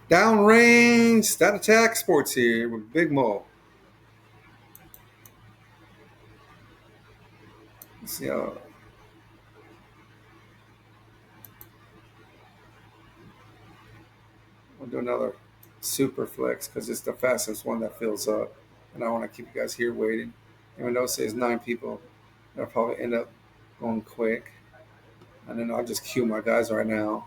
Downrange Stat Attack Sports here with Big Mo. Let's see how we'll do another Superflex because it's the fastest one that fills up, and I want to keep you guys here waiting. Even though it says 9 people, they'll probably end up going quick. And then I'll just cue my guys right now.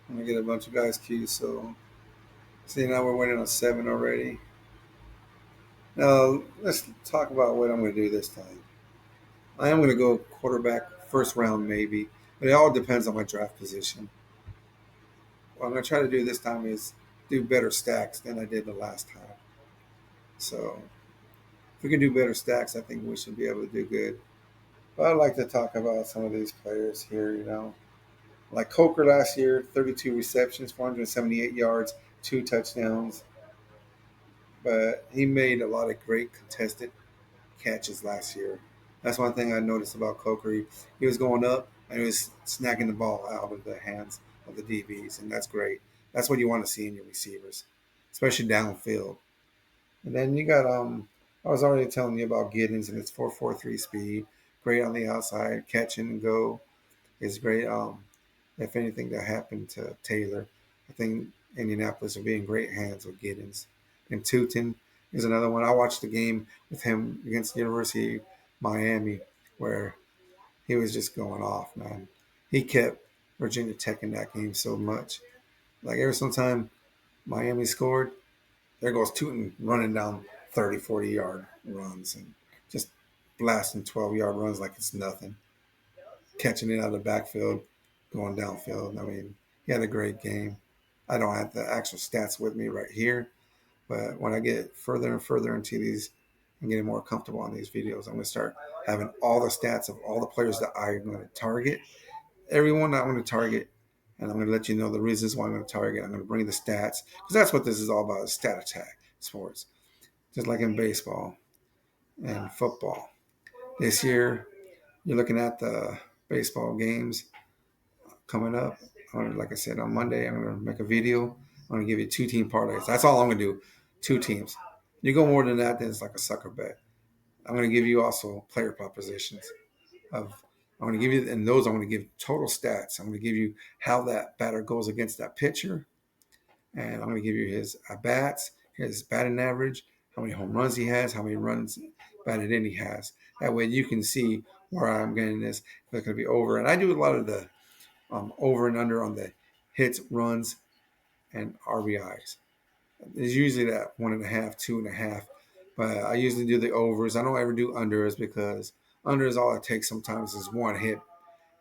I'm gonna get a bunch of guys queued. So see, now we're waiting on 7 already. Now let's talk about what I'm gonna do this time. I am gonna go quarterback first round maybe, but it all depends on my draft position. What I'm gonna try to do this time is do better stacks than I did the last time. So if we can do better stacks, I think we should be able to do good. But I'd like to talk about some of these players here. Like Coker last year, 32 receptions, 478 yards, 2 touchdowns. But he made a lot of great contested catches last year. That's one thing I noticed about Coker. He was going up and he was snagging the ball out of the hands of the DBs, and that's great. That's what you want to see in your receivers, especially downfield. And then you got I was already telling you about Giddens and its 4.43 speed, great on the outside, catch and go is great. If anything that happened to Taylor, I think Indianapolis will be in great hands with Giddens. And Tootin is another one. I watched the game with him against University of Miami where he was just going off, man. He kept Virginia Tech in that game so much. Like every single time Miami scored, there goes Tootin running down 30, 40-yard runs and just blasting 12-yard runs like it's nothing. Catching it out of the backfield, going downfield. I mean, he had a great game. I don't have the actual stats with me right here, but when I get further and further into these and getting more comfortable on these videos, I'm going to start having all the stats of all the players that I'm going to target, everyone I'm going to target, and I'm going to let you know the reasons why I'm going to target. I'm going to bring the stats because that's what this is all about: is stat attack sports, just like in baseball and football. This year, you're looking at the baseball games coming up. Like I said, on Monday, I'm going to make a video. I'm going to give you 2 team parlays. That's all I'm going to do. 2 teams. You go more than that, then it's like a sucker bet. I'm going to give you also player propositions. Of I'm going to give you, and those I'm going to give total stats. I'm going to give you how that batter goes against that pitcher, and I'm going to give you his bats, his batting average, how many home runs he has, how many runs batted in he has. That way you can see where I'm getting this. If it's going to be over, and I do a lot of the over and under on the hits, runs, and RBIs. It's usually that 1.5, 2.5, but I usually do the overs. I don't ever do unders because under is all it takes sometimes is one hit.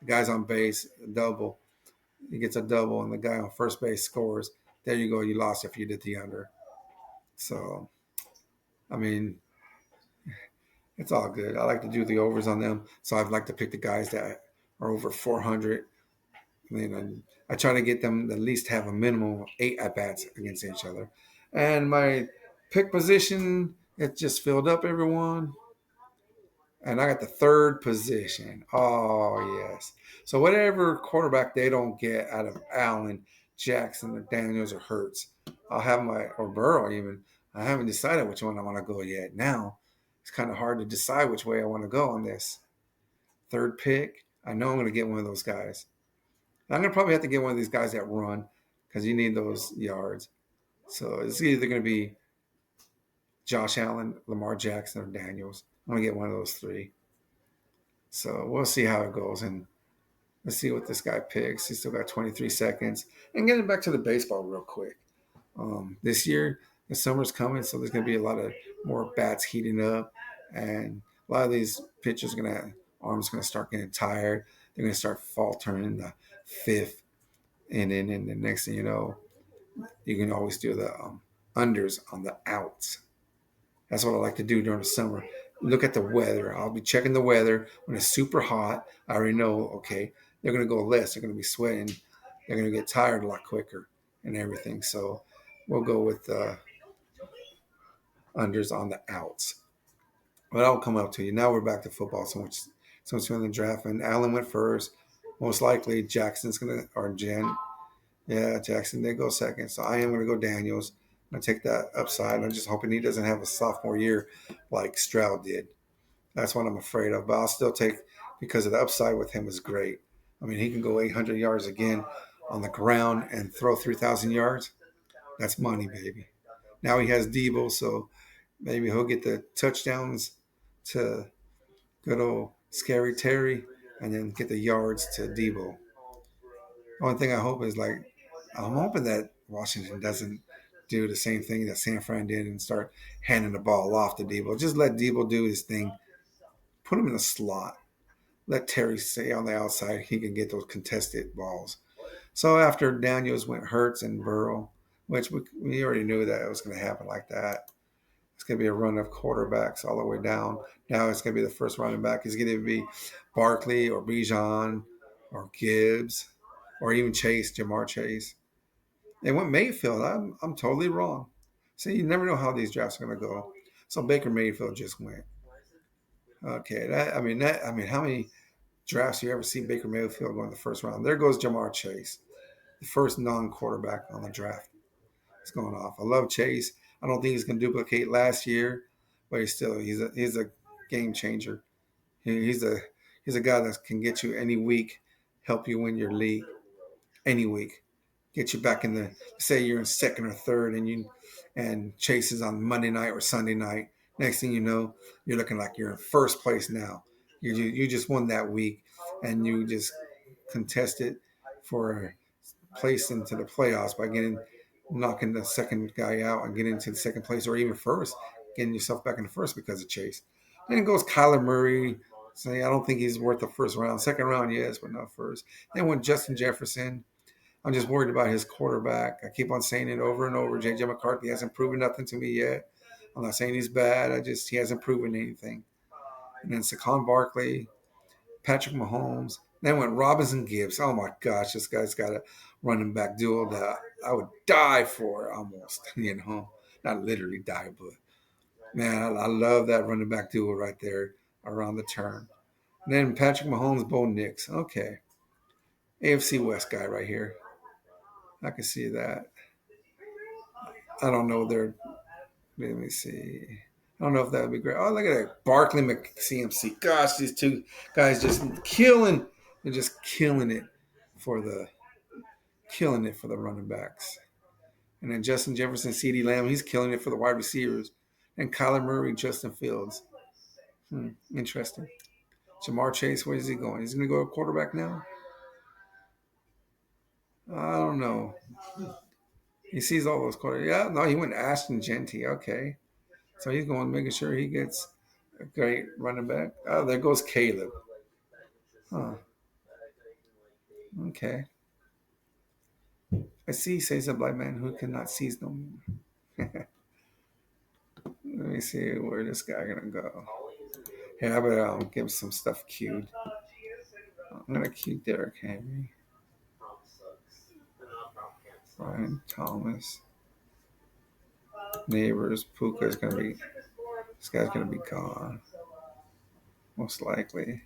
The guy's on base, a double. He gets a double, and the guy on first base scores. There you go. You lost if you did the under. So, I mean, it's all good. I like to do the overs on them. So I'd like to pick the guys that are over 400. I try to get them to at least have a minimum of 8 at-bats against each other. And my pick position, it just filled up everyone. And I got the third position. Oh, yes. So whatever quarterback they don't get out of Allen, Jackson, or Daniels, or Hurts, I'll have or Burrow even. I haven't decided which one I want to go yet. Now, it's kind of hard to decide which way I want to go on this. Third pick, I know I'm going to get one of those guys. I'm going to probably have to get one of these guys that run because you need those yards. So it's either going to be Josh Allen, Lamar Jackson, or Daniels. I'm going to get one of those 3. So we'll see how it goes. And let's see what this guy picks. He's still got 23 seconds. And getting back to the baseball real quick. This year, the summer's coming, so there's going to be a lot of more bats heating up. And a lot of these pitchers are going to, arms going to start getting tired. They're going to start faltering in the 5th. And then the next thing you know, you can always do the unders on the outs. That's what I like to do during the summer. Look at the weather. I'll be checking the weather when it's super hot. I already know, okay, they're going to go less. They're going to be sweating. They're going to get tired a lot quicker and everything. So we'll go with unders on the outs. But I'll come up to you. Now we're back to football. So much in the draft. And Allen went first. Most likely Jackson's going to, or Jen. Yeah, Jackson did go second. So I am going to go Daniels. I'm going to take that upside. I'm just hoping he doesn't have a sophomore year like Stroud did. That's what I'm afraid of. But I'll still take, because of the upside with him is great. I mean, he can go 800 yards again on the ground and throw 3,000 yards. That's money, baby. Now he has Debo, so maybe he'll get the touchdowns to good old Scary Terry and then get the yards to Debo. Only thing I hope is like, I'm hoping that Washington doesn't do the same thing that San Fran did and start handing the ball off to Debo. Just let Debo do his thing. Put him in the slot. Let Terry stay on the outside. He can get those contested balls. So after Daniels went Hurts and Burrow, which we already knew that it was going to happen like that. It's going to be a run of quarterbacks all the way down. Now it's going to be the first running back. It's going to be Barkley or Bijan or Gibbs or even Chase, Jamar Chase. They went Mayfield. I'm totally wrong. See, you never know how these drafts are going to go. So Baker Mayfield just went. Okay, how many drafts you ever see Baker Mayfield go in the first round? There goes Jamar Chase, the first non-quarterback on the draft. It's going off. I love Chase. I don't think he's going to duplicate last year, but he's a game changer. He's a guy that can get you any week, help you win your league any week, get you back in the, say you're in second or third, and Chase is on Monday night or Sunday night. Next thing you know, you're looking like you're in first place now. You just won that week, and you just contested for place into the playoffs by knocking the second guy out and getting into the second place or even first, getting yourself back in the first because of Chase. Then it goes Kyler Murray. Say I don't think he's worth the first round. Second round, yes, but not first. Then went Justin Jefferson. I'm just worried about his quarterback. I keep on saying it over and over. J.J. McCarthy hasn't proven nothing to me yet. I'm not saying he's bad. He hasn't proven anything. And then Saquon Barkley, Patrick Mahomes. Then went Robinson Gibbs. Oh my gosh, this guy's got a running back duo that I would die for almost. Not literally die, but man, I love that running back duo right there around the turn. And then Patrick Mahomes, Bo Nix. Okay. AFC West guy right here. I can see that. I don't know their. Let me see. I don't know if that would be great. Oh, look at that. Barkley McCMC. Gosh, these two guys just killing. They're just for the killing it for the running backs. And then Justin Jefferson, CeeDee Lamb, he's killing it for the wide receivers. And Kyler Murray, Justin Fields. Interesting. Jamar Chase, where is he going? He's going to go to quarterback now? I don't know. He sees all those quarterbacks. Yeah, no, he went Ashton Genty. Okay. So he's going making sure he gets a great running back. Oh, there goes Caleb. Huh. Okay. I see, says a blind man who cannot seize no more. Let me see where this guy gonna go. Yeah, I better give some stuff queued. I'm gonna queue Derrick Henry, Brian Thomas, Neighbors. Puka's gonna be. This guy's gonna be gone, most likely.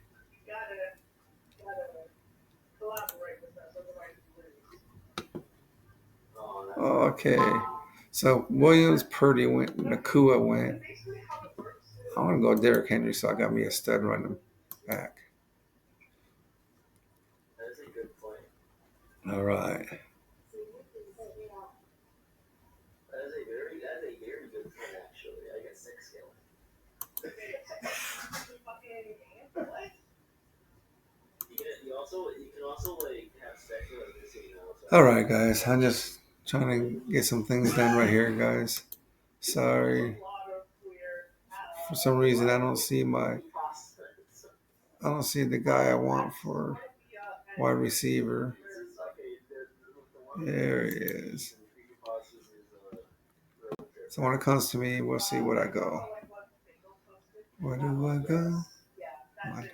Okay, so Williams, Purdy went, Nakua went. I want to go Derrick Henry, so I got me a stud running back. All right. All right, guys. I'm just trying to get some things done right here, guys. Sorry. For some reason, I don't see the guy I want for wide receiver. There he is. So when it comes to me, we'll see what I go. Where do I go? My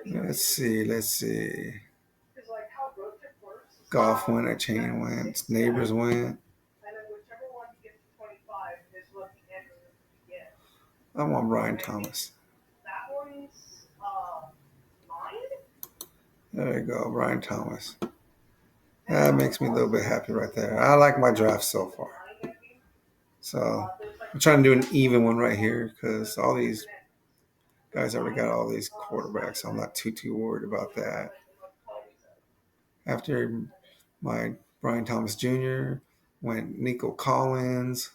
Let's see. Let's see. Golf went. A chain went. Neighbors went. I want Brian Thomas. There you go, Brian Thomas. That makes me a little bit happy right there. I like my draft so far. So I'm trying to do an even one right here because all these guys already got all these quarterbacks. So I'm not too worried about that. After my Brian Thomas Jr. went Nico Collins.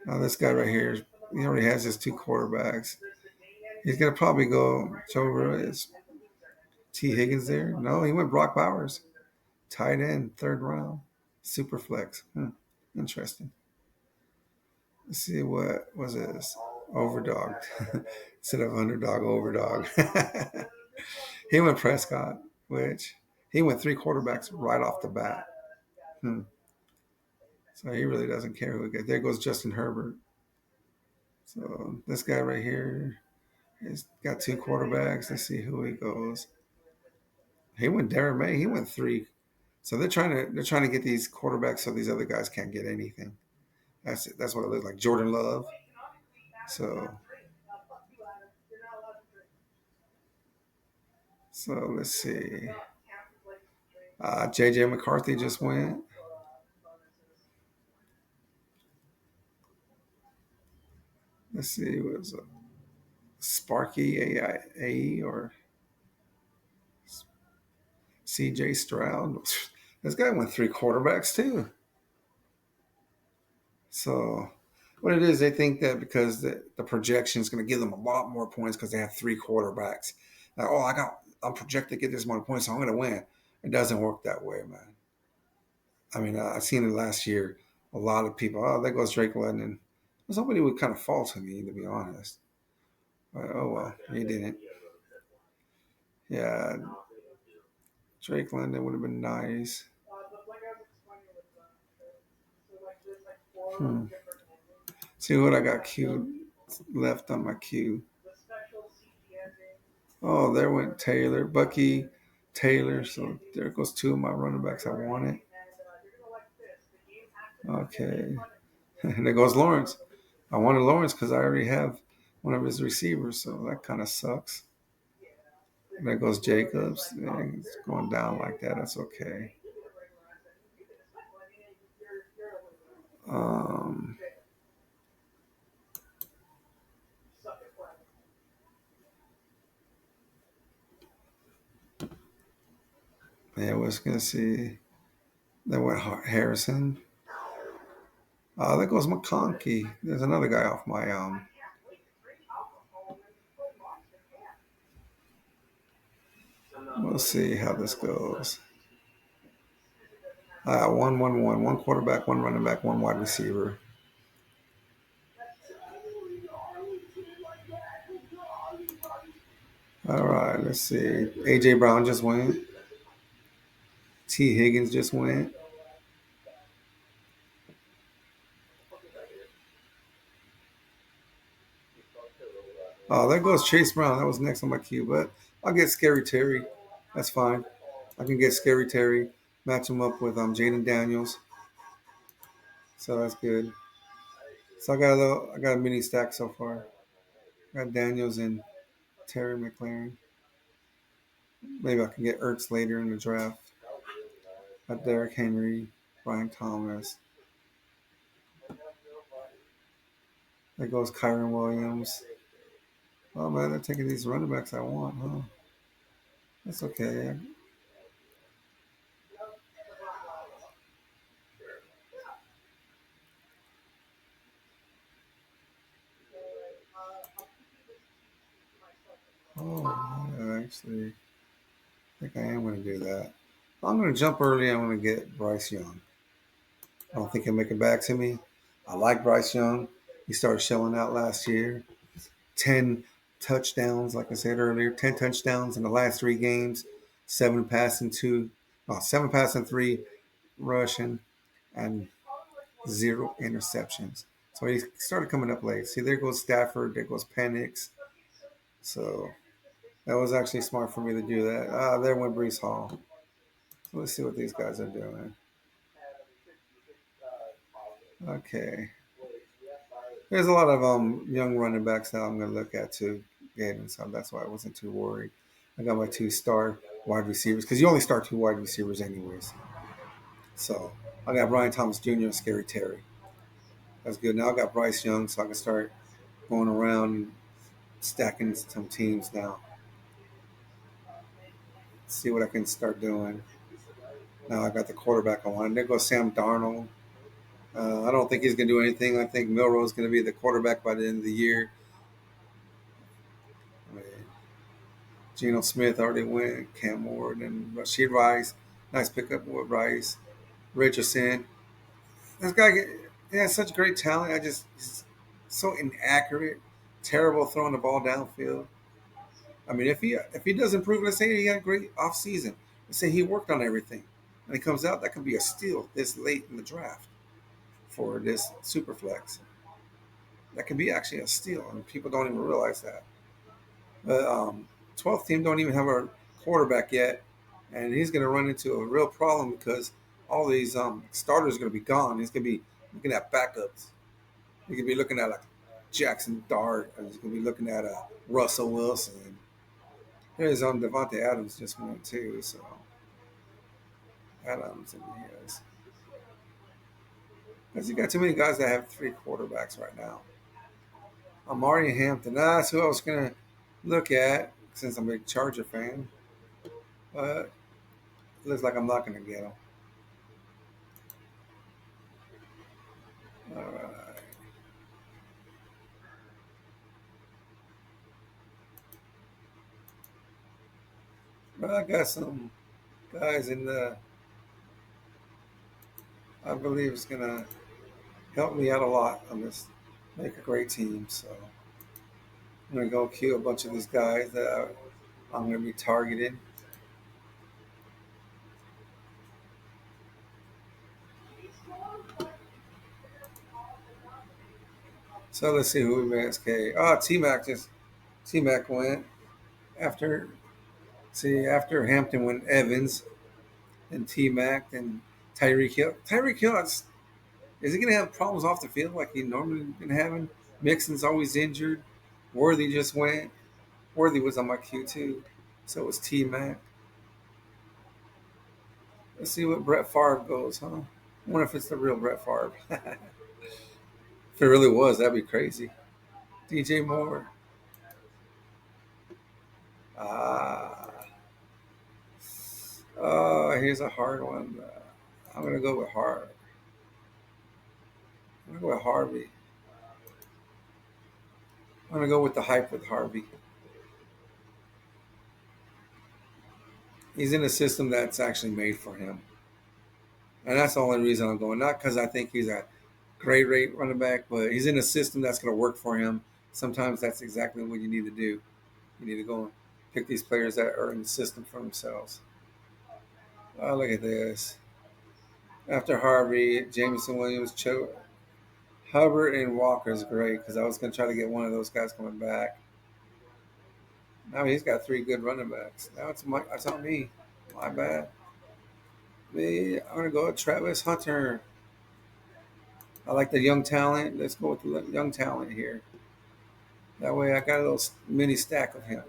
Now this guy right here, he already has his two quarterbacks. He's gonna probably go over his T. Higgins there. No, he went Brock Bowers, tight end, third round, Superflex. Interesting. Let's see what was this overdog instead of underdog overdog. He went Prescott, which he went three quarterbacks right off the bat. So he really doesn't care who gets. There goes Justin Herbert. So this guy right here has got two quarterbacks. Let's see who he goes. He went Darren May. He went three. So they're trying to get these quarterbacks so these other guys can't get anything. That's what it looks like. Jordan Love. So let's see. JJ McCarthy just went. Let's see. What was it? Sparky A or CJ Stroud. This guy went three quarterbacks too. So what it is, they think that because the projection is going to give them a lot more points because they have three quarterbacks. Like, I'm projected to get this amount of points, so I'm going to win. It doesn't work that way, man. I mean, I've seen it last year. A lot of people, there goes Drake London. Somebody would kind of fall to me, to be honest. But, oh well, he didn't. Yeah, Drake London would have been nice. Hmm. See what I got queued left on my queue. Oh, there went Taylor, Bucky Taylor. So there goes two of my running backs I wanted. Okay. And there goes Lawrence. I wanted Lawrence because I already have one of his receivers, so that kind of sucks. And there goes Jacobs. It's going down like that. That's okay. Um, yeah, I was gonna see. Then went Harrison. There goes McConkey. There's another guy off my We'll see how this goes. One quarterback, one running back, one wide receiver. All right, let's see. AJ Brown just went. T. Higgins just went. Oh, there goes Chase Brown. That was next on my queue, but I'll get Scary Terry. That's fine. I can get Scary Terry, match him up with Jaden Daniels. So that's good. So I got a mini stack so far. Got Daniels and Terry McLaren. Maybe I can get Ertz later in the draft. Got Derrick Henry, Brian Thomas. There goes Kyron Williams. Oh man, they're taking these running backs I want, huh? That's okay. Oh, yeah, actually, I think I am going to do that. I'm going to jump early. I'm going to get Bryce Young. I don't think he'll make it back to me. I like Bryce Young. He started showing out last year. 10 touchdowns, like I said earlier. 10 touchdowns in the last three games. 7 passing, 7 passing, 3 rushing, and 0 interceptions. So he started coming up late. See, there goes Stafford, there goes Penix. So that was actually smart for me to do that. There went Brees Hall. So let's see what these guys are doing. Okay. There's a lot of young running backs that I'm going to look at too, Gaten. So that's why I wasn't too worried. I got my two-star wide receivers because you only start two wide receivers anyways. So I got Brian Thomas Jr. and Scary Terry. That's good. Now I got Bryce Young, so I can start going around and stacking some teams now. See what I can start doing. Now I got the quarterback I want. There goes Sam Darnold. I don't think he's going to do anything. I think Milroe's going to be the quarterback by the end of the year. I mean, Geno Smith already went. Cam Ward and Rashid Rice. Nice pickup with Rice. Richardson. This guy, he has such great talent. He's so inaccurate. Terrible throwing the ball downfield. I mean, if he does improve, let's say he had a great off season. Let's say he worked on everything, and he comes out, that could be a steal this late in the draft for this Superflex. That could be actually a steal, and people don't even realize that. The 12th team don't even have a quarterback yet, and he's going to run into a real problem because all these starters are going to be gone. He's going to be looking at backups. He could be looking at like Jackson Dart, and he's going to be looking at Russell Wilson. Here's Devontae Adams just went too, so Adams and his. Because you got too many guys that have three quarterbacks right now. Amari and Hampton. That's who I was going to look at since I'm a big Charger fan. But it looks like I'm not going to get them. All right. But I got some guys in the. I believe it's going to help me out a lot on this. Make a great team. So I'm going to go queue a bunch of these guys that I'm going to be targeting. So let's see who we missed. Okay. Oh, T Mac went after. See, after Hampton went Evans and T Mac and Tyreek Hill. Tyreek Hill is he going to have problems off the field like he normally been having? Mixon's always injured. Worthy just went. Worthy was on my queue too. So was T Mac. Let's see what Brett Favre goes, huh? I wonder if it's the real Brett Favre. If it really was, that'd be crazy. DJ Moore. Ah. Oh, here's a hard one. I'm gonna go with Harvey. I'm gonna go with Harvey. I'm gonna go with the hype with Harvey. He's in a system that's actually made for him, and that's the only reason I'm going. Not because I think he's a great rate running back, but he's in a system that's going to work for him. Sometimes that's exactly what you need to do. You need to go and pick these players that are in the system for themselves. Oh, look at this. After Harvey, Jameson Williams, Hubbard, and Walker is great because I was going to try to get one of those guys coming back. Now he's got three good running backs. Now it's on me. My bad. Me, I'm going to go with Travis Hunter. I like the young talent. Let's go with the young talent here. That way I got a little mini stack of him.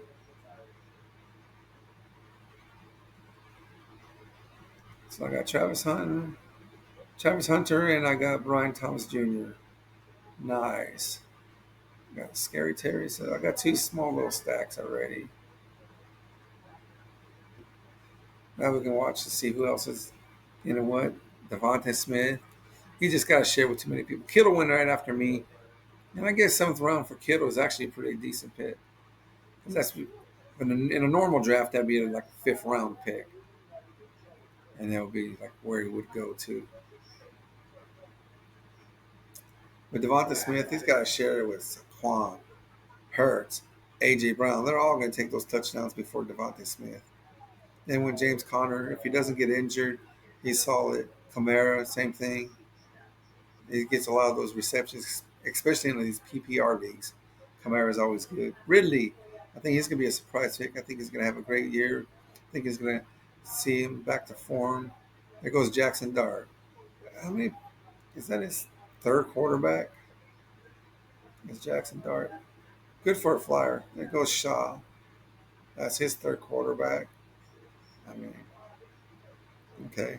So I got Travis Hunter, and I got Brian Thomas Jr. Nice. Got Scary Terry. So I got two small little stacks already. Now we can watch to see who else is, you know what? Devontae Smith. He just got to share with too many people. Kittle went right after me. And I guess seventh round for Kittle is actually a pretty decent pick. Because that's in a normal draft, that'd be like a fifth round pick. And that would be like where he would go to. With Devonta Smith, he's got to share it with Saquon, Hurts, A.J. Brown. They're all going to take those touchdowns before Devonta Smith. Then when James Conner, if he doesn't get injured, he's solid. Kamara, same thing. He gets a lot of those receptions, especially in these PPR leagues. Kamara is always good. Ridley, I think he's going to be a surprise pick. I think he's going to have a great year. I think he's going to see him back to form. There goes Jackson Dart. How many is that? His third quarterback? Is Jackson Dart good for a flyer? There goes Shaw. That's his third quarterback. I mean, okay.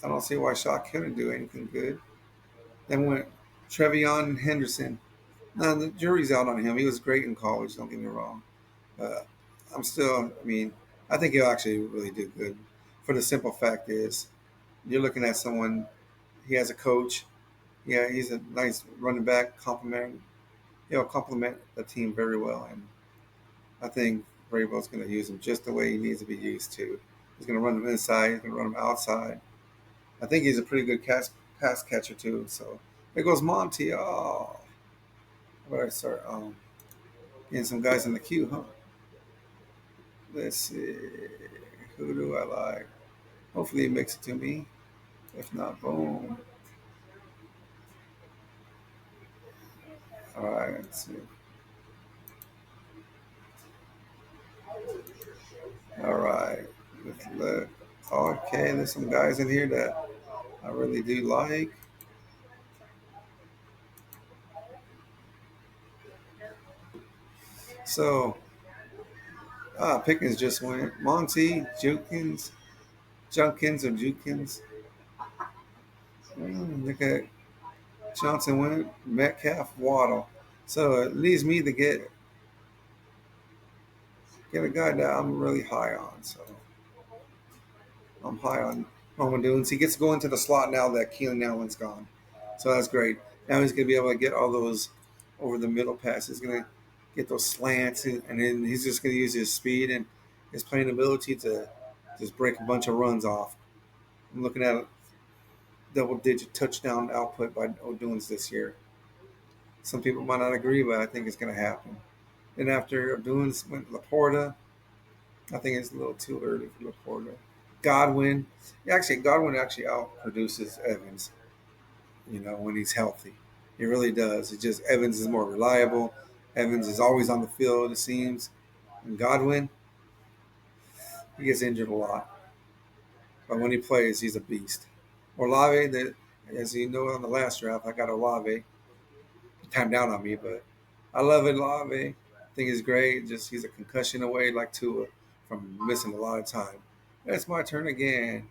I don't see why Shaw couldn't do anything good. Then went Trevion Henderson. No, the jury's out on him. He was great in college. Don't get me wrong. Uh, I'm still. I mean, I think he'll actually really do good. For the simple fact is, you're looking at someone. He has a coach. Yeah, he's a nice running back. He'll complement the team very well, and I think Vrabel's going to use him just the way he needs to be used to. He's going to run him inside. He's going to run him outside. I think he's a pretty good pass catcher too. So there goes Monty. Oh, I better start getting some guys in the queue, huh? Let's see. Who do I like? Hopefully he makes it to me. If not, boom. All right, let's see. All right. Let's look. Okay, there's some guys in here that I really do like. So, Pickens just went. Monty, Junkins or Jukins. Look at Johnson went. Metcalf, Waddle. So it leaves me to get a guy that I'm really high on. So I'm high on Roman Dunes. He gets to go into the slot now that Keelan Allen's gone. So that's great. Now he's going to be able to get all those over the middle passes. He's going to get those slants, and then he's just going to use his speed and his playing ability to just break a bunch of runs off. I'm looking at a double-digit touchdown output by O'Dunes this year. Some people might not agree, but I think it's going to happen. Then after O'Dunes went Laporta, I think it's a little too early for Laporta. Godwin, Godwin actually outproduces Evans. When he's healthy, he really does. It just Evans is more reliable. Evans is always on the field, it seems. And Godwin, he gets injured a lot, but when he plays, he's a beast. Olave, as you know, on the last draft, I got Olave. He timed down on me, but I love Olave. I think he's great. Just he's a concussion away, like Tua, from missing a lot of time. It's my turn again.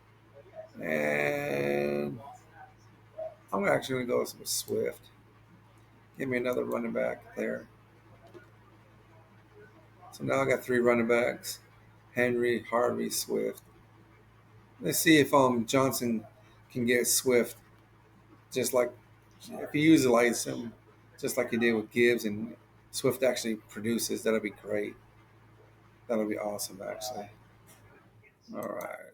And I'm actually going to go with Swift. Give me another running back there. So now I got three running backs: Henry, Harvey, Swift. Let's see if Johnson can get Swift, just like if he utilizes him, just like he did with Gibbs, and Swift actually produces. That'll be great. That'll be awesome, actually. All right.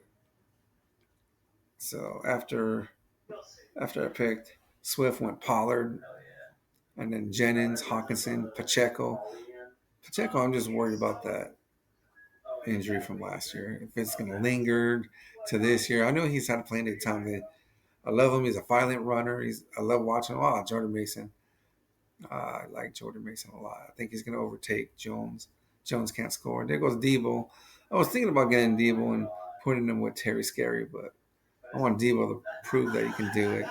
So after I picked Swift, went Pollard, and then Jennings, Hawkinson, Pacheco. Pacheco, I'm just worried about that injury from last year. If it's going to linger to this year, I know he's had plenty of time. I love him. He's a violent runner. I love watching him. Oh, Jordan Mason. I like Jordan Mason a lot. I think he's going to overtake Jones. Jones can't score. There goes Debo. I was thinking about getting Debo and putting him with Terry Scary, but I want Debo to prove that he can do it.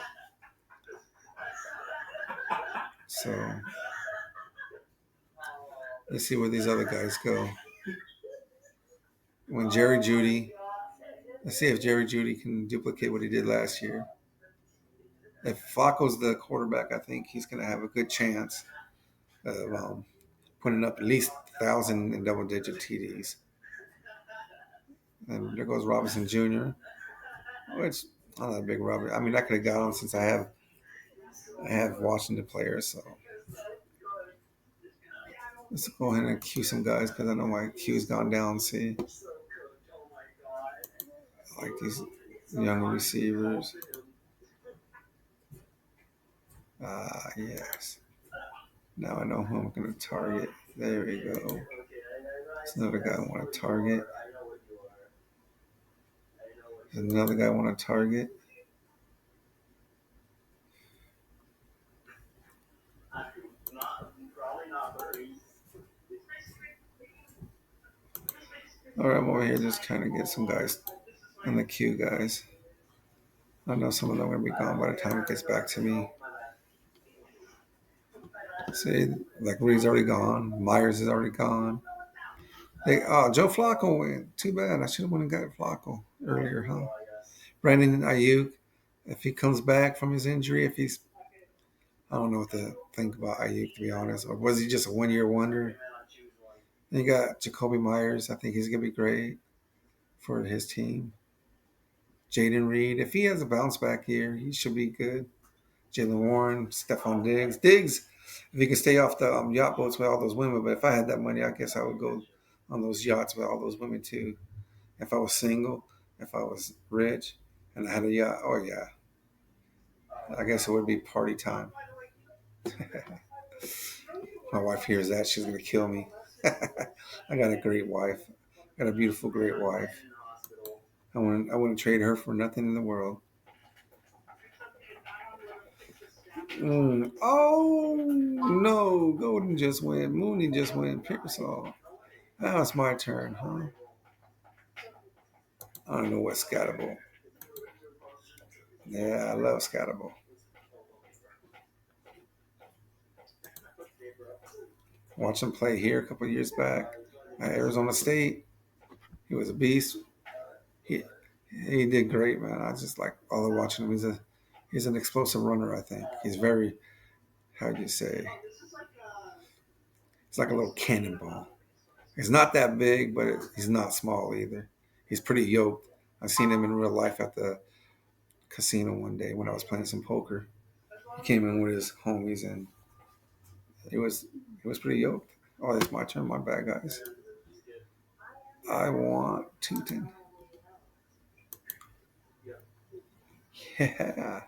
So let's see where these other guys go. When Jerry Judy, let's see if Jerry Judy can duplicate what he did last year. If Flacco's the quarterback, I think he's going to have a good chance of putting up at least 1,000 in double-digit TDs. And there goes Robinson Jr., which I'm not a big Robert. I mean, I could have got him since I have Washington players. So let's go ahead and queue some guys because I know my queue's gone down. See, I like these young receivers. Yes. Now I know who I'm going to target. There we go. There's another guy I want to target. There's another guy I want to target. All right, I'm over here just trying to get some guys in the queue, guys. I know some of them are going to be gone by the time it gets back to me. See, like Reed's already gone. Myers is already gone. Joe Flacco went. Too bad. I should have went and got Flacco earlier, huh? Brandon Ayuk, if he comes back from his injury, if he's, I don't know what to think about Ayuk, to be honest. Or was he just a 1 year wonder? Then you got Jacoby Myers. I think he's going to be great for his team. Jaden Reed, if he has a bounce back year, he should be good. Jalen Warren, Stephon Diggs. Diggs, if he can stay off the yacht boats with all those women. But if I had that money, I guess I would go on those yachts with all those women too. If I was single, if I was rich, and I had a yacht, oh yeah, I guess it would be party time. My wife hears that, she's gonna kill me. I got a great wife. I got a beautiful, great wife. I wouldn't trade her for nothing in the world. Oh no, Golden just went. Mooney just went. Pearsall. Now it's my turn, huh? I don't know what's scattable. Yeah, I love scattable. Watch him play here a couple of years back at Arizona State. He was a beast. He he did great, man. I just like all the watching him. He's an explosive runner. I think he's very, how do you say? It's like a little cannonball. He's not that big, but he's not small either. He's pretty yoked. I've seen him in real life at the casino one day when I was playing some poker. He came in with his homies and he was he was pretty yoked. Oh, it's my turn. My bad, guys. I want Tootin. Yeah.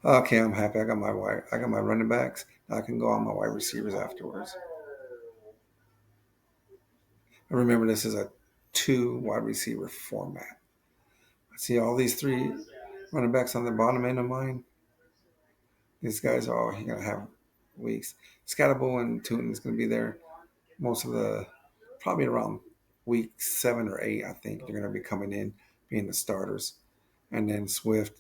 Okay, I'm happy. I got my running backs. Now I can go on my wide receivers afterwards. I remember this is a two wide receiver format. I see all these three running backs on the bottom end of mine. These guys are all gonna have weeks. Scatterable and Tootin is gonna be there most of the probably around week 7 or 8. I think they're gonna be coming in being the starters, and then Swift,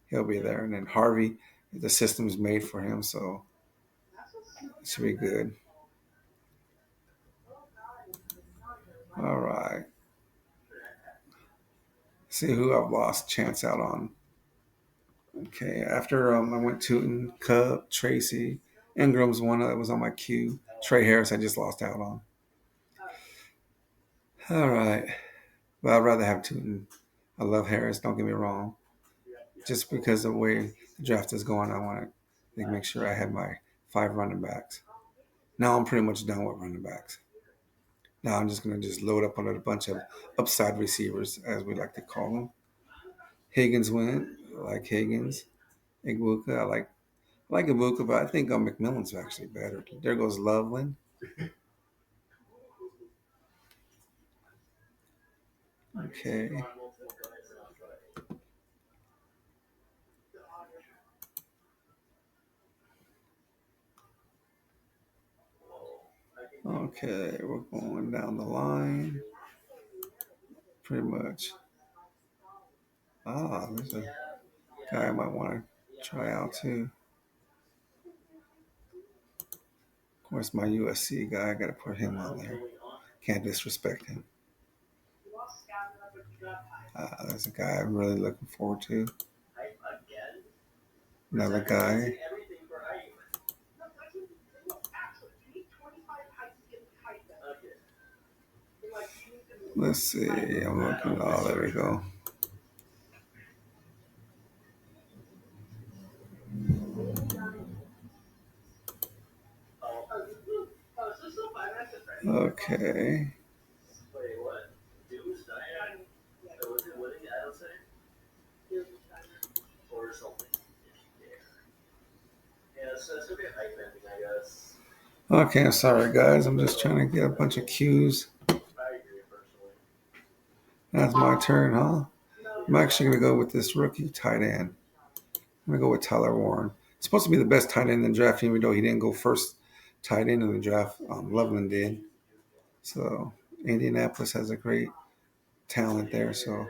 he'll be there, and then Harvey, the system's made for him, so it should be good. All right. See who I've lost chance out on. Okay, after I went Tootin, Cub, Tracy, Ingram's one that was on my queue. Trey Harris, I just lost out on. All right, but I'd rather have Tootin. I love Harris. Don't get me wrong. Just because of the way the draft is going, I want to make sure I have my 5 running backs. Now I'm pretty much done with running backs. Now I'm just going to just load up on a bunch of upside receivers, as we like to call them. Higgins went. I like Higgins. Igbuka, I like Ibuka, but I think McMillan's actually better. There goes Loveland. Okay. Okay, we're going down the line. Pretty much. There's a guy I might want to try out too. Of course, my USC guy, I got to put him on there. Can't disrespect him. There's a guy I'm really looking forward to. Another guy. Let's see. I'm looking. Oh, there we go. Okay. Okay, I'm sorry, guys. I'm just trying to get a bunch of cues. That's my turn, huh? I'm actually going to go with this rookie tight end. I'm going to go with Tyler Warren. He's supposed to be the best tight end in the draft, even though he didn't go first tight end in the draft. Loveland did. So Indianapolis has a great talent there. So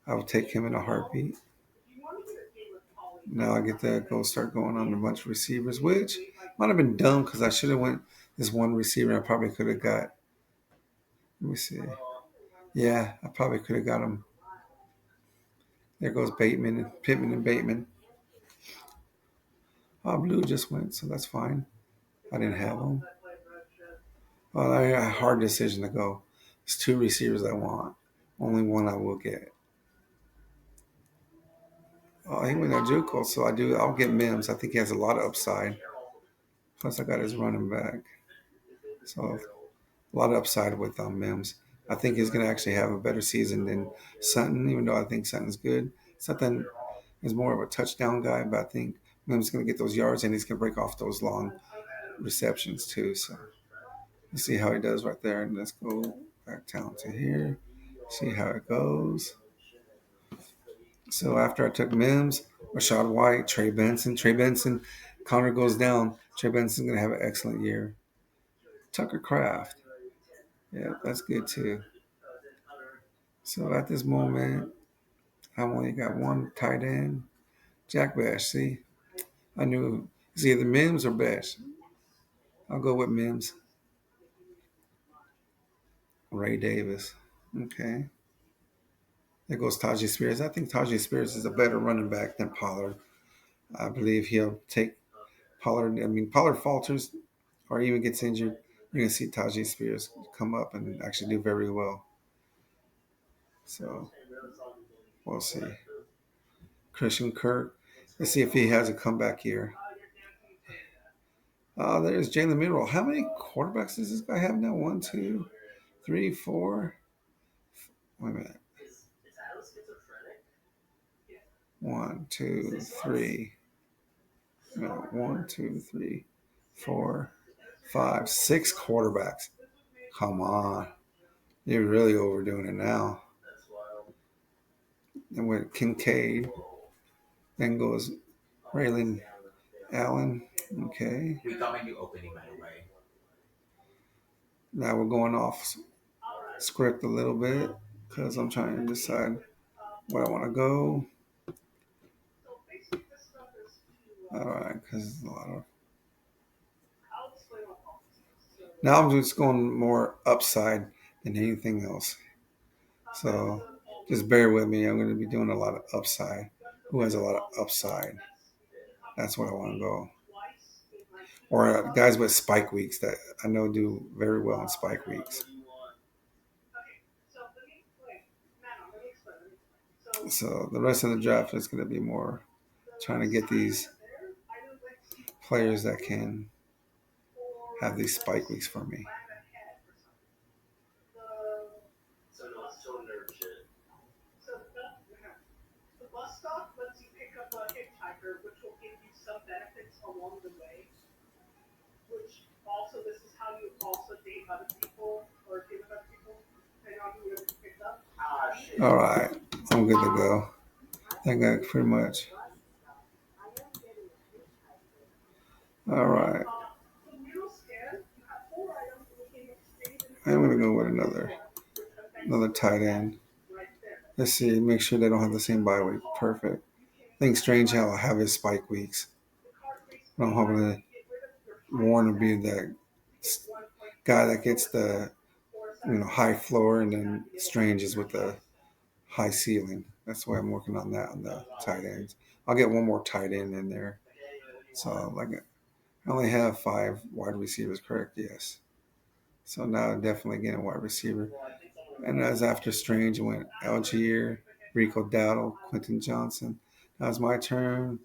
I would take him in a heartbeat. Now I get to go start going on a bunch of receivers, which might have been dumb because I should have went this one receiver. I probably could have got. Let me see. Yeah, I probably could have got him. There goes Bateman and Pittman and Bateman. Oh, Blue just went, so that's fine. I didn't have him. Well, I a hard decision to go. It's two receivers I want. Only one I will get. Oh, he went at JUCO, so I'll get Mims. I think he has a lot of upside. Plus, I got his running back, so a lot of upside with Mims. I think he's going to actually have a better season than Sutton, even though I think Sutton's good. Sutton is more of a touchdown guy, but I think Mims is going to get those yards and he's going to break off those long receptions too. So let's see how he does right there. And let's go back down to here, see how it goes. So after I took Mims, Rashad White, Trey Benson, Connor goes down. Trey Benson's going to have an excellent year. Tucker Craft. Yeah, that's good too. So at this moment, I've only got one tight end. Jack Bash. See, I knew it's either Mims or Bash. I'll go with Mims. Ray Davis. Okay. There goes Tajee Spears. I think Tajee Spears is a better running back than Pollard. I believe he'll take Pollard. I mean, Pollard falters or even gets injured. You're going to see Tajee Spears come up and actually do very well. So we'll see. Christian Kirk. Let's see if he has a comeback year. There's Jalen Mineral. How many quarterbacks does this guy have now? One, two, three, four. Wait a minute. One, two, three. No, one, two, three, four, five, six quarterbacks. Come on. You're really overdoing it now. Then with Kincaid. Then goes Raylan Allen. Okay. We got my new opening, by the way. Now we're going off script a little bit because I'm trying to decide where I want to go. All right, because a lot of. Now I'm just going more upside than anything else. So just bear with me. I'm going to be doing a lot of upside. Who has a lot of upside? That's what I want to go. Or guys with spike weeks that I know do very well in spike weeks. So the rest of the draft is going to be more trying to get these players that can have these spike weeks for me. All right, I'm good to go. I think I pretty much. All right. I'm gonna go with another tight end. Let's see, make sure they don't have the same bye week. Perfect. I think Strange will have his spike weeks. But I'm hoping that Warren will be that guy that gets the high floor, and then Strange is with the high ceiling. That's why I'm working on that on the tight ends. I'll get one more tight end in there. So like I only have 5 wide receivers, correct? Yes. So now I'm definitely getting a wide receiver. And as after Strange, it went Algier, Rico Dowdle, Quentin Johnson. Now it's my turn.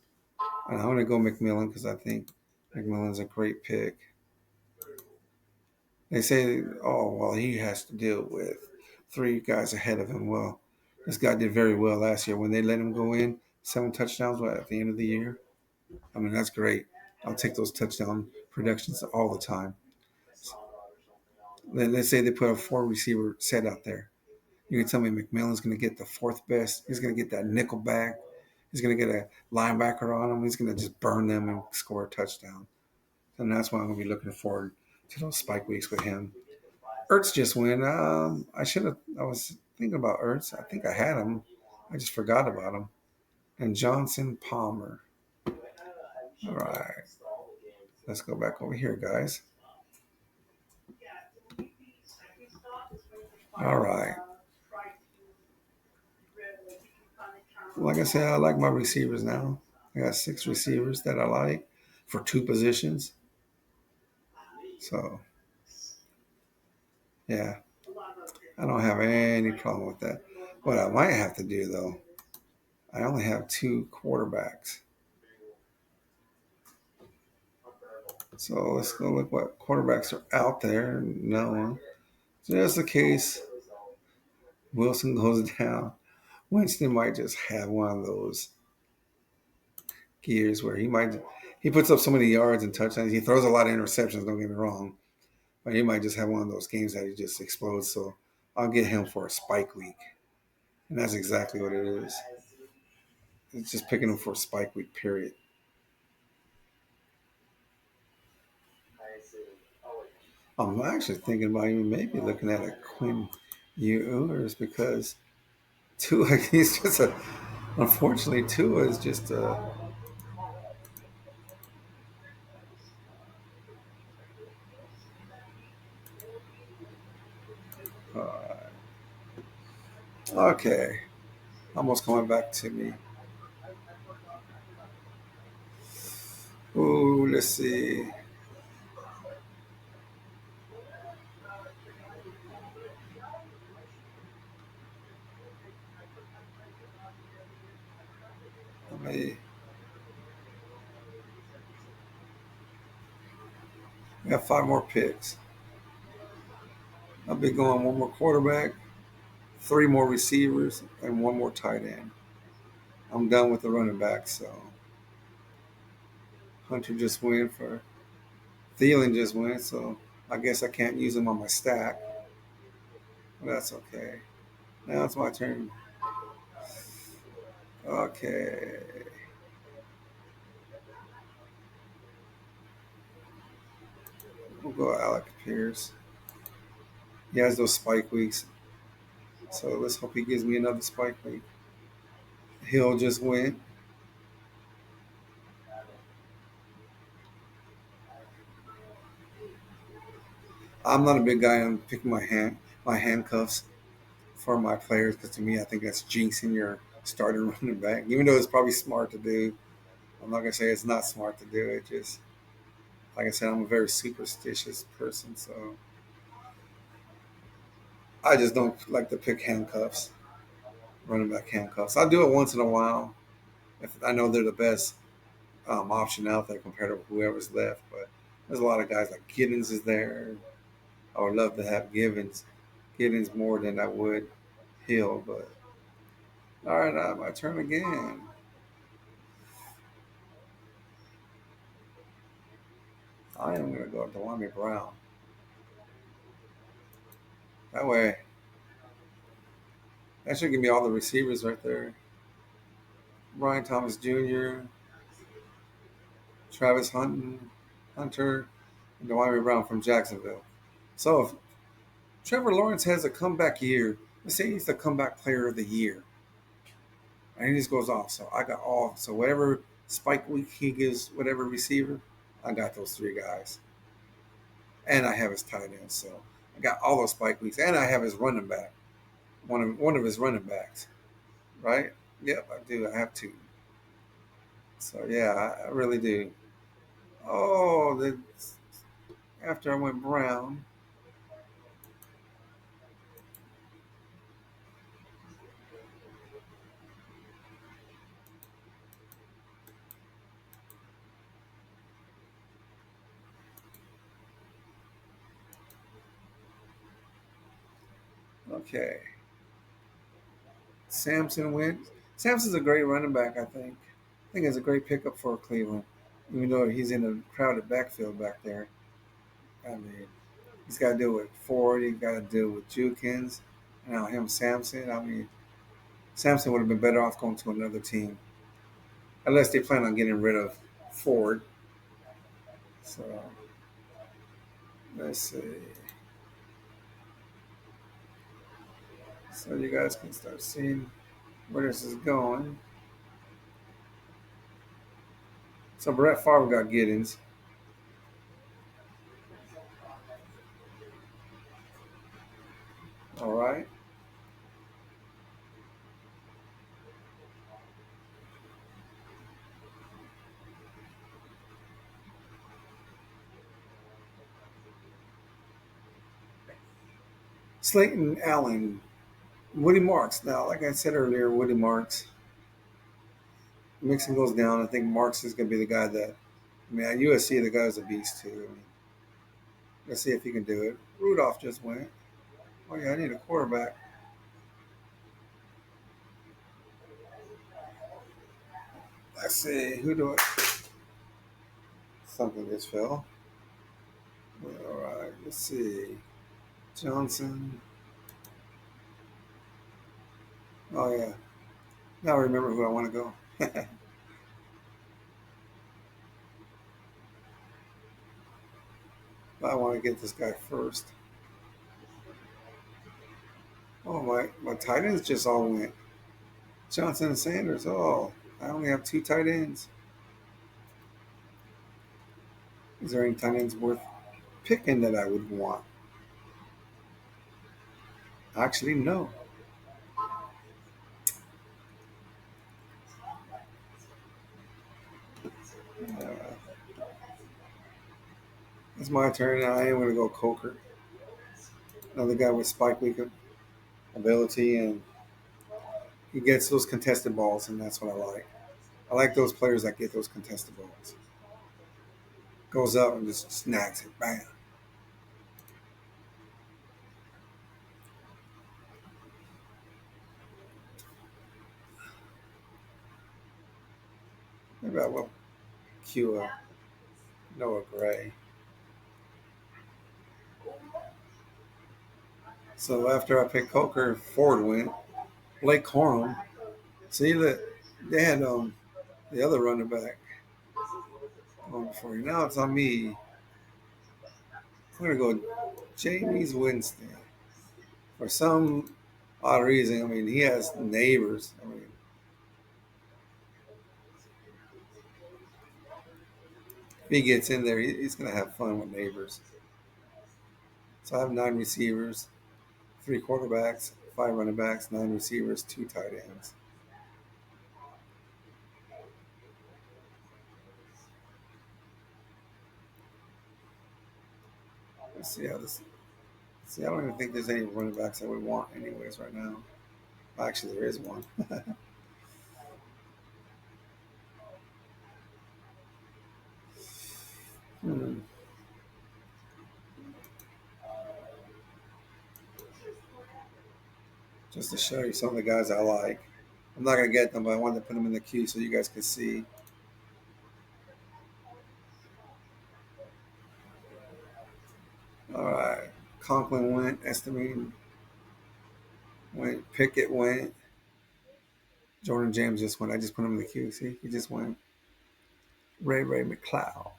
And I'm going to go McMillan because I think McMillan's a great pick. They say, oh, well, he has to deal with 3 guys ahead of him. Well, this guy did very well last year. When they let him go in, 7 touchdowns at the end of the year. I mean, that's great. I'll take those touchdown productions all the time. Let's say they put a 4 receiver set out there. You can tell me McMillan's going to get the 4th best. He's going to get that nickel back. He's going to get a linebacker on him. He's going to just burn them and score a touchdown. and that's why I'm gonna be looking forward to those spike weeks with him. Ertz just went. I should have. I was thinking about Ertz. I think I had him. I just forgot about him. And Johnson Palmer. All right, let's go back over here, guys. All right. Like I said, I like my receivers now. I got 6 receivers that I like for 2 positions. So yeah, I don't have any problem with that. What I might have to do though, I only have 2 quarterbacks. So let's go look what quarterbacks are out there. No, just in case Wilson goes down, Winston might just have one of those gears where he puts up so many yards and touchdowns. He throws a lot of interceptions. Don't get me wrong, but he might just have one of those games that he just explodes. So I'll get him for a spike week, and that's exactly what it is. It's just picking him for a spike week. Period. I'm actually thinking about even maybe looking at a Quinn Ewers because Tua, he's just a. Unfortunately, Tua is just a. Uh, okay, almost coming back to me. Ooh, let's see. Let me. We got 5 more picks. I'll be going 1 more quarterback, 3 more receivers, and 1 more tight end. I'm done with the running back. So Hunter just went for Thielen just went. So I guess I can't use him on my stack. But that's okay. Now it's my turn. Okay. We'll go Alec Pierce. He has those spike weeks. So let's hope he gives me another spike week. Hill just went. I'm not a big guy on picking my handcuffs for my players because to me I think that's jinxing your starting running back. Even though it's probably smart to do, I'm not gonna say it's not smart to do it. Just like I said, I'm a very superstitious person, so I just don't like to pick handcuffs, running back handcuffs. I'll do it once in a while if I know they're the best option out there compared to whoever's left. But there's a lot of guys like Giddens is there. I would love to have Giddens more than I would Hill. But all right, my turn again. I am going to go Delamy Brown. That way, that should give me all the receivers right there. Brian Thomas Jr., Travis Hunter, and Delamy Brown from Jacksonville. So if Trevor Lawrence has a comeback year, let's say he's the comeback player of the year, and he just goes off. So I got all. So whatever spike week he gives, whatever receiver, I got those 3 guys, and I have his tight end. So I got all those spike weeks, and I have his running back, one of his running backs, right? Yep, I do. I have 2. So yeah, I really do. Oh, after I went Brown. Okay, Samson went. Samson's a great running back. I think it's a great pickup for Cleveland, even though he's in a crowded backfield back there. I mean, he's got to deal with Ford. He's got to deal with Jukins. Now him, Samson. I mean, Samson would have been better off going to another team, unless they plan on getting rid of Ford. So let's see. So you guys can start seeing where this is going. So Brett Favre got Giddens. All right. Slayton Allen, Woody Marks. Now, like I said earlier, Woody Marks. Mixon goes down. I think Marks is going to be the guy that. I mean, at USC, the guy's a beast too. I mean, let's see if he can do it. Rudolph just went. Oh yeah, I need a quarterback. Let's see who do it. Something just fell. All right. Let's see. Johnson. Oh yeah. Now I remember who I want to go. I want to get this guy first. Oh my tight ends just all went. Johnson and Sanders. Oh, I only have two tight ends. Is there any tight ends worth picking that I would want? Actually, no. Uh, it's my turn. I am going to go Coker. Another guy with spike week ability, and he gets those contested balls, and that's what I like. I like those players that get those contested balls. Goes up and just snags it. Bam. Maybe I will cue Noah Gray. So after I picked Coker, Ford went. Blake Corum. See that they had the other running back on before you. Now it's on me. I'm gonna go James Winston. For some odd reason, I mean he has neighbors. I mean if he gets in there, he's gonna have fun with neighbors. So I have nine receivers, three quarterbacks, five running backs, nine receivers, two tight ends. Let's see how this. See, I don't even think there's any running backs I would want anyways right now. Actually, there is one. Hmm. Just to show you some of the guys I like. I'm not gonna get them, but I wanted to put them in the queue so you guys could see. All right, Conklin went, Estimine went, Pickett went, Jordan James just went. I just put him in the queue. See, he just went. Ray McLeod.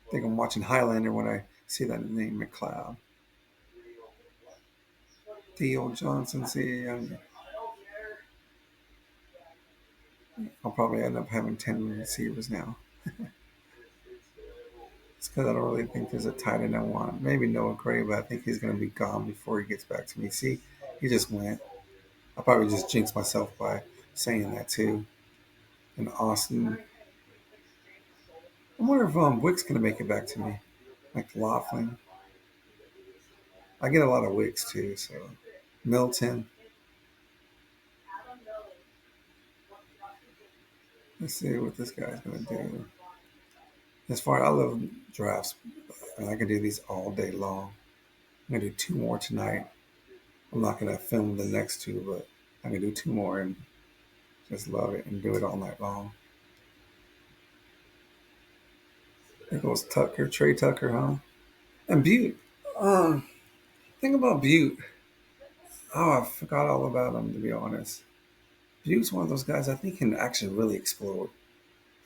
I think I'm watching Highlander when I see that name McLeod. Theo Johnson. See, I'll probably end up having 10 receivers now. It's because I don't really think there's a tight end I want. Maybe Noah Gray, but I think he's going to be gone before he gets back to me. See, he just went. I'll probably just jinx myself by saying that too. And Austin. I wonder if Wick's going to make it back to me. Like Laughlin. I get a lot of Wicks too, so. Milton. Let's see what this guy's going to do. As far as I love drafts, and I can do these all day long. I'm going to do two more tonight. I'm not going to film the next two, but I'm going to do two more and just love it and do it all night long. There goes Tucker, Trey Tucker, huh? And Butte. Think about Butte. Oh, I forgot all about him, to be honest. Butte's one of those guys I think can actually really explode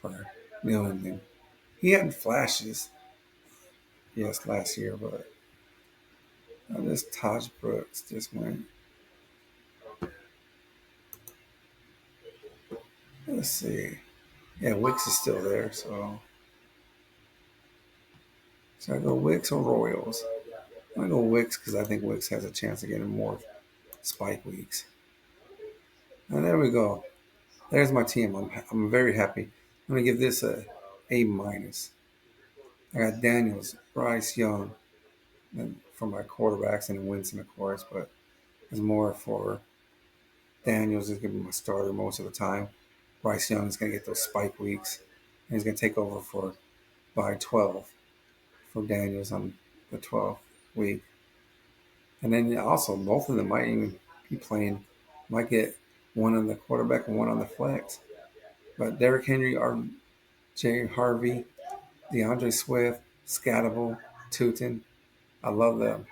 for New England. He had flashes, yes, last year, but this Taj Brooks just went. Let's see. Yeah, Wicks is still there, so should I go Wicks or Royals? I'm gonna go Wicks because I think Wicks has a chance of getting more spike weeks. And there we go. There's my team. I'm very happy. I'm gonna give this a A minus. I got Daniels, Bryce Young, and for my quarterbacks and Winston, of course, but it's more for Daniels is gonna be my starter most of the time. Bryce Young is gonna get those spike weeks, and he's gonna take over for by 12 for Daniels on the 12th week. And then also both of them might even be playing, might get one on the quarterback and one on the flex. But Derrick Henry, Jay Harvey, DeAndre Swift, Scatable, Tootin. I love them.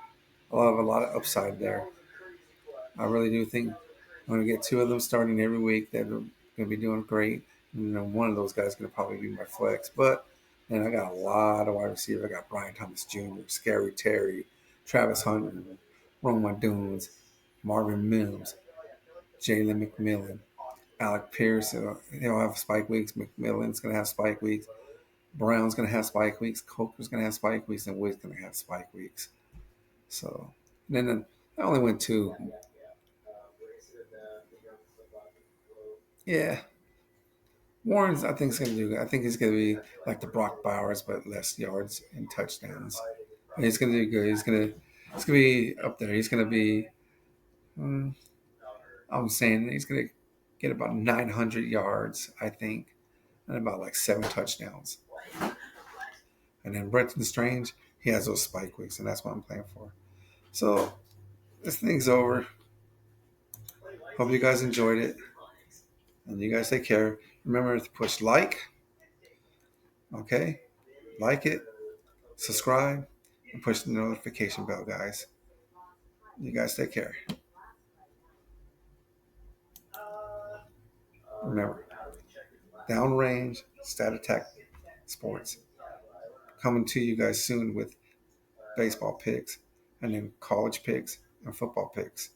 I love a lot of upside there. I really do think I'm going to get two of them starting every week. They're going to be doing great. One of those guys is going to probably be my flex. But then I got a lot of wide receivers. I got Brian Thomas Jr., Scary Terry, Travis Hunter, Roma Dunes, Marvin Mims, Jalen McMillan, Alec Pierce. He'll have spike weeks. McMillan's going to have spike weeks. Brown's going to have spike weeks. Coker's going to have spike weeks. And Wood's going to have spike weeks. So, and then I only went two. Yeah, Warren's, I think, is going to do good. I think he's going to be like the Brock Bowers, but less yards and touchdowns. And he's going to do good. He's going to be up there. He's going to be, mm, I'm saying he's going to get about 900 yards, I think, and about like 7 touchdowns. And then Brenton Strange, he has those spike weeks, and that's what I'm playing for. So this thing's over. Hope you guys enjoyed it, and you guys take care. Remember to push like, okay? Like it, subscribe, and push the notification bell, guys. You guys take care. Remember, downrange, stat attack sports. Coming to you guys soon with baseball picks, and then college picks and football picks.